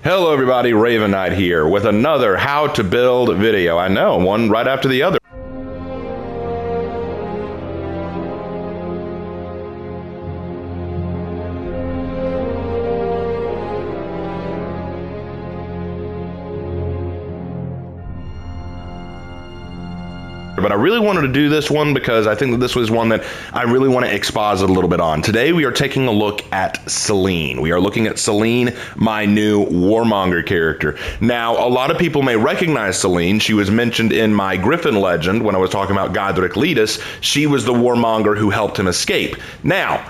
Hello everybody, Raven Knight here with another how to build video. I know, one right after the other. But I really wanted to do this one because I think that this was one that I really want to exposit a little bit on. Today we are taking a look at Celine. We are looking at Celine, my new warmonger character. Now, a lot of people may recognize Celine. She was mentioned in my Griffin legend when I was talking about Godric Letus. She was the warmonger who helped him escape. Now,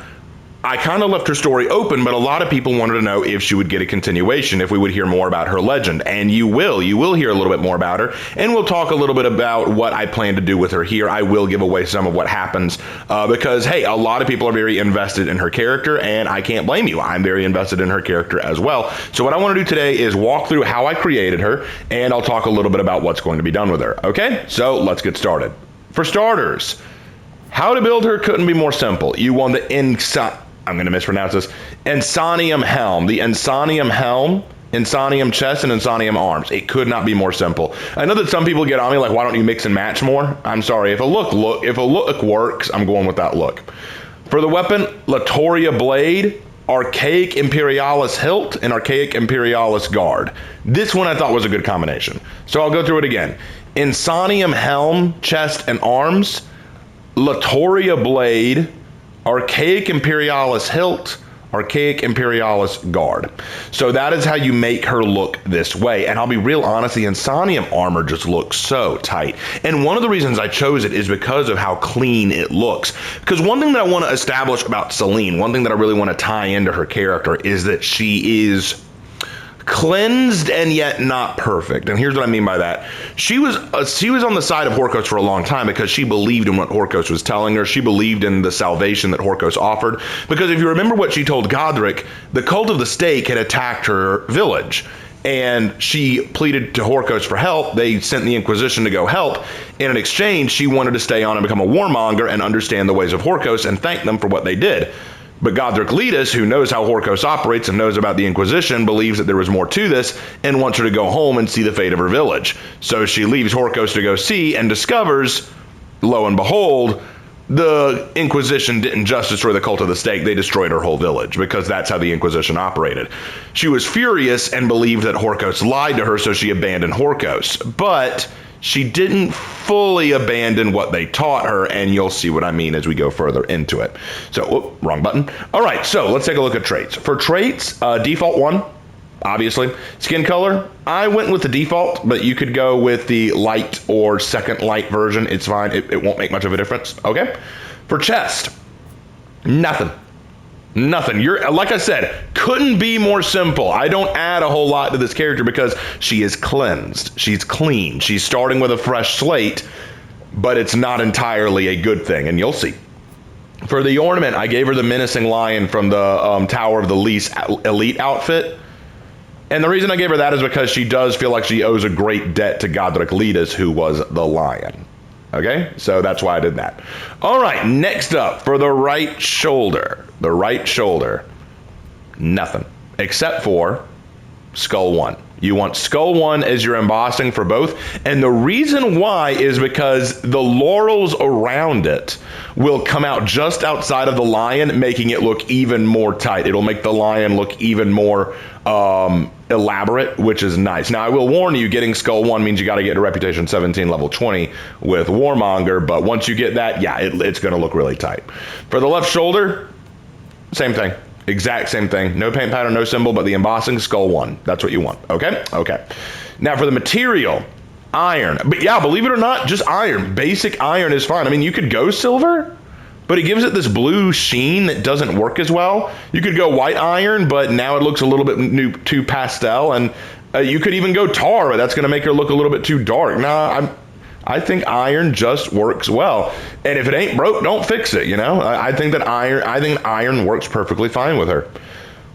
I kind of left her story open, but a lot of people wanted to know if she would get a continuation, if we would hear more about her legend. And you will hear a little bit more about her, and we'll talk a little bit about what I plan to do with her here. I will give away some of what happens because, hey, a lot of people are very invested in her character, and I can't blame you. I'm very invested in her character as well. So what I want to do today is walk through how I created her, and I'll talk a little bit about what's going to be done with her. Okay, so let's get started. For starters, how to build her couldn't be more simple. You want the I'm going to mispronounce this, Insanium Helm. The Insanium Helm, Insanium Chest, and Insanium Arms. It could not be more simple. I know that some people get on me like, why don't you mix and match more? I'm sorry, if a look works, I'm going with that look. For the weapon, Latoria Blade, Archaic Imperialis Hilt, and Archaic Imperialis Guard. This one I thought was a good combination. So I'll go through it again. Insanium Helm, Chest, and Arms, Latoria Blade, Archaic Imperialis Hilt, Archaic Imperialis Guard. So that is how you make her look this way. And I'll be real honest, the Insanium armor just looks so tight. And one of the reasons I chose it is because of how clean it looks. Because one thing that I want to establish about Celine, one thing that I really want to tie into her character is that she is cleansed and yet not perfect. And here's what I mean by that. She was on the side of Horkos for a long time because she believed in what Horkos was telling her. She believed in the salvation that Horkos offered. Because if you remember what she told Godric, the cult of the stake had attacked her village. And she pleaded to Horkos for help. They sent the Inquisition to go help. In exchange, she wanted to stay on and become a warmonger and understand the ways of Horkos and thank them for what they did. But Godric Letus, who knows how Horkos operates and knows about the Inquisition, believes that there was more to this and wants her to go home and see the fate of her village. So she leaves Horkos to go see and discovers, lo and behold, the Inquisition didn't just destroy the cult of the stake, they destroyed her whole village because that's how the Inquisition operated. She was furious and believed that Horkos lied to her, so she abandoned Horkos. But she didn't fully abandon what they taught her, and you'll see what I mean as we go further into it. So, wrong button. All right, so let's take a look at traits. For traits, default 1, obviously. Skin color, I went with the default, but you could go with the light or second light version. It's fine. It won't make much of a difference. Okay? For chest, nothing. Nothing. Like I said, couldn't be more simple. I don't add a whole lot to this character because she is cleansed. She's clean. She's starting with a fresh slate, but it's not entirely a good thing, and you'll see. For the ornament, I gave her the menacing lion from the Tower of the Least elite outfit. And the reason I gave her that is because she does feel like she owes a great debt to Godric Letus, who was the lion. Okay, so that's why I did that. All right, next up, for the right shoulder. The right shoulder, nothing, except for Skull 1. You want Skull 1 as your embossing for both. And the reason why is because the laurels around it will come out just outside of the lion, making it look even more tight. It'll make the lion look even more elaborate, which is nice. Now, I will warn you, getting Skull 1 means you got to get to Reputation 17, level 20 with Warmonger. But once you get that, yeah, it's going to look really tight. For the left shoulder, same thing. Exact same thing. No paint pattern, no symbol, but the embossing, Skull 1. That's what you want. Okay? Okay. Now for the material, iron. But yeah, believe it or not, just iron. Basic iron is fine. I mean, you could go silver, but it gives it this blue sheen that doesn't work as well. You could go white iron, but now it looks a little bit too pastel. And you could even go tar, but that's going to make her look a little bit too dark. Nah, I think iron just works well. And if it ain't broke, don't fix it, you know? I think iron works perfectly fine with her.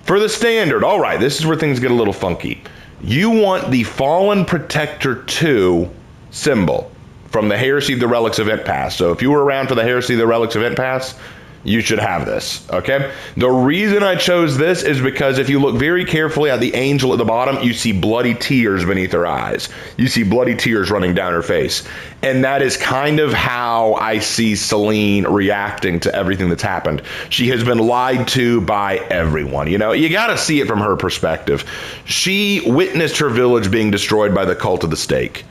For the standard, all right, this is where things get a little funky. You want the Fallen Protector 2 symbol from the Heresy of the Relics event pass. So if you were around for the Heresy of the Relics event pass, you should have this, okay? The reason I chose this is because if you look very carefully at the angel at the bottom, you see bloody tears beneath her eyes. You see bloody tears running down her face. And that is kind of how I see Celine reacting to everything that's happened. She has been lied to by everyone. You know, you got to see it from her perspective. She witnessed her village being destroyed by the cult of the stake.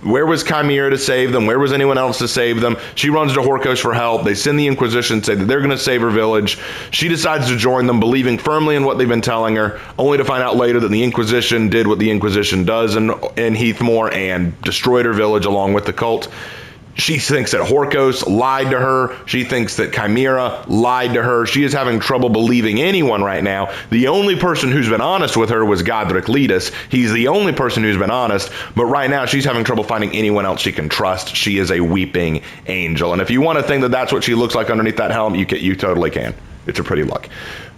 Where was Chimera to save them? Where was anyone else to save them? She runs to Horkos for help. They send the Inquisition, say that they're going to save her village. She decides to join them, believing firmly in what they've been telling her, only to find out later that the Inquisition did what the Inquisition does in Heathmore and destroyed her village along with the cult. She thinks that Horkos lied to her. She thinks that Chimera lied to her. She is having trouble believing anyone right now. The only person who's been honest with her was Godric Letus. He's the only person who's been honest, but right now she's having trouble finding anyone else she can trust. She is a weeping angel. And if you want to think that that's what she looks like underneath that helm, you totally can. It's a pretty look.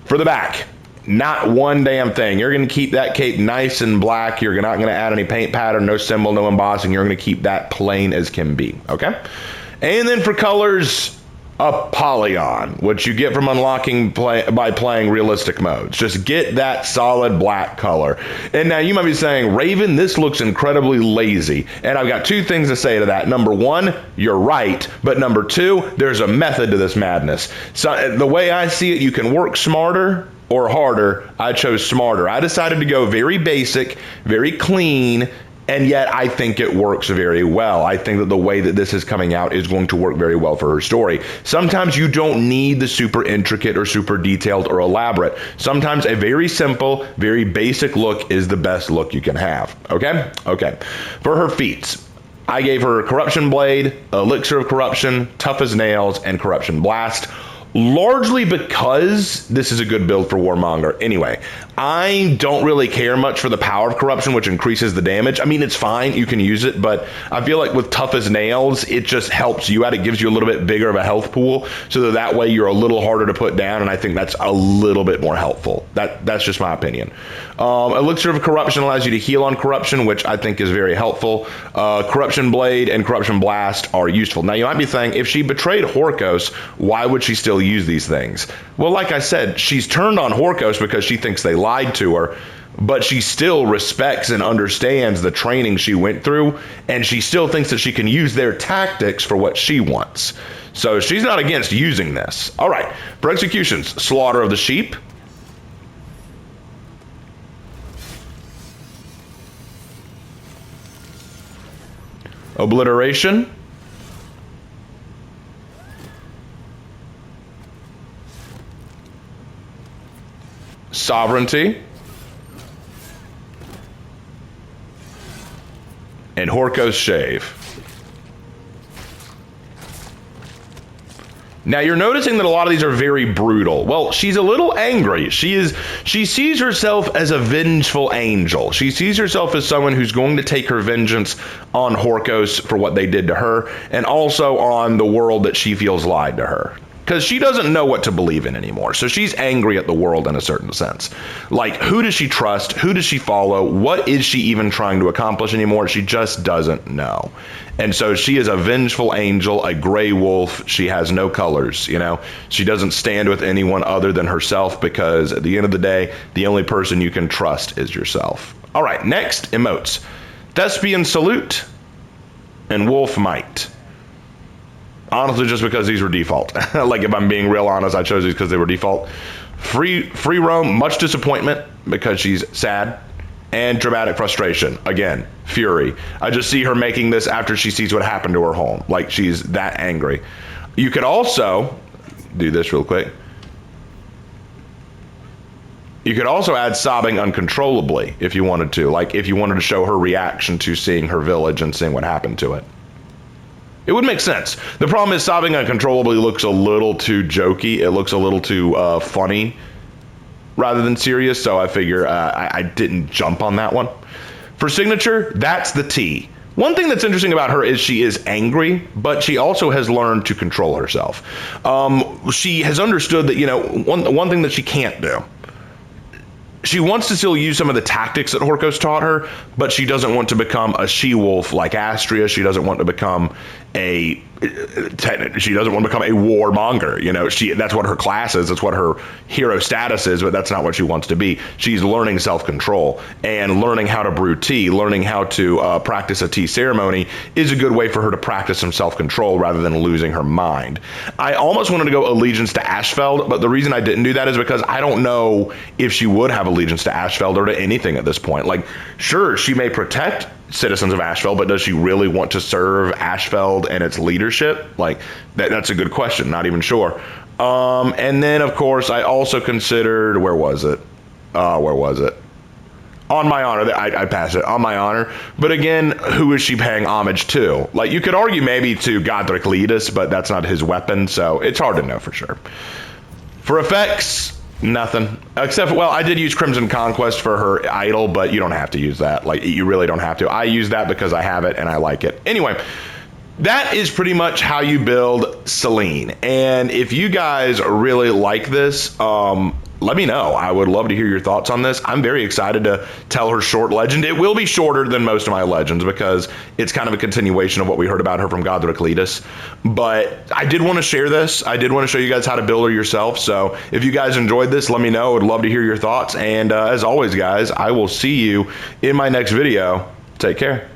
For the back, not one damn thing. You're going to keep that cape nice and black. You're not going to add any paint pattern, no symbol, no embossing. You're going to keep that plain as can be, okay? And then for colors, a polygon, which you get from unlocking by playing realistic modes. Just get that solid black color. And now you might be saying, Raven, this looks incredibly lazy. And I've got two things to say to that. Number one, you're right. But number two, there's a method to this madness. So the way I see it, you can work smarter or harder. I chose smarter. I decided to go very basic, very clean, and yet I think it works very well. I think that the way that this is coming out is going to work very well for her story. Sometimes you don't need the super intricate or super detailed or elaborate. Sometimes a very simple, very basic look is the best look you can have. Okay? Okay. For her feats, I gave her Corruption Blade, Elixir of Corruption, Tough as Nails, and Corruption Blast. Largely because this is a good build for Warmonger. Anyway, I don't really care much for the power of corruption, which increases the damage. I mean, it's fine, you can use it, but I feel like with Tough as Nails, it just helps you out. It gives you a little bit bigger of a health pool, so that way you're a little harder to put down, and I think that's a little bit more helpful. That's just my opinion. Elixir of Corruption allows you to heal on corruption, which I think is very helpful. Corruption Blade and Corruption Blast are useful. Now, you might be saying, if she betrayed Horkos, why would she still use these things? Well, like I said, she's turned on Horkos because she thinks they lied to her, but she still respects and understands the training she went through, and she still thinks that she can use their tactics for what she wants. So she's not against using this. All right, for executions, Slaughter of the Sheep, Obliteration, Sovereignty, and Horkos Shave. Now you're noticing that a lot of these are very brutal. Well, she's a little angry. She sees herself as a vengeful angel. She sees herself as someone who's going to take her vengeance on Horkos for what they did to her, and also on the world that she feels lied to her. Because she doesn't know what to believe in anymore. So she's angry at the world in a certain sense. Like, who does she trust? Who does she follow? What is she even trying to accomplish anymore? She just doesn't know. And so she is a vengeful angel, a gray wolf. She has no colors, you know. She doesn't stand with anyone other than herself, because at the end of the day, the only person you can trust is yourself. All right, next, emotes. Thespian Salute and Wolf Might. Honestly, just because these were default. Like, if I'm being real honest, I chose these because they were default. Free roam, much disappointment because she's sad. And dramatic frustration. Again, fury. I just see her making this after she sees what happened to her home. Like, she's that angry. You could also do this real quick. You could also add sobbing uncontrollably if you wanted to. Like, if you wanted to show her reaction to seeing her village and seeing what happened to it. It would make sense. The problem is sobbing uncontrollably looks a little too jokey. It looks a little too funny rather than serious, so I figure I didn't jump on that one. For signature, that's the T. One thing that's interesting about her is she is angry, but she also has learned to control herself. She has understood that, you know, one thing that she can't do. She wants to still use some of the tactics that Horkos taught her, but she doesn't want to become a she-wolf like Astria. She doesn't want to become a she doesn't want to become a warmonger. You know, that's what her class is. That's what her hero status is, but that's not what she wants to be. She's learning self-control and learning how to brew tea, learning how to practice a tea ceremony is a good way for her to practice some self-control rather than losing her mind. I almost wanted to go allegiance to Ashfeld, but the reason I didn't do that is because I don't know if she would have allegiance to Ashfeld or to anything at this point. Like, sure, she may protect citizens of Ashfeld, but does she really want to serve Ashfeld and its leadership? Like, that's a good question. Not even sure. And then, of course, I also considered, where was it? On my honor, I pass it. On my honor. But again, who is she paying homage to? Like, you could argue maybe to Godric Leadus, but that's not his weapon, so it's hard to know for sure. For effects, nothing. Except, well, I did use Crimson Conquest for her idol, but you don't have to use that. Like, you really don't have to. I use that because I have it and I like it. Anyway, that is pretty much how you build Celine. And if you guys really like this, let me know. I would love to hear your thoughts on this. I'm very excited to tell her short legend. It will be shorter than most of my legends because it's kind of a continuation of what we heard about her from Godric Leadus. But I did want to share this. I did want to show you guys how to build her yourself. So if you guys enjoyed this, let me know. I would love to hear your thoughts. And as always, guys, I will see you in my next video. Take care.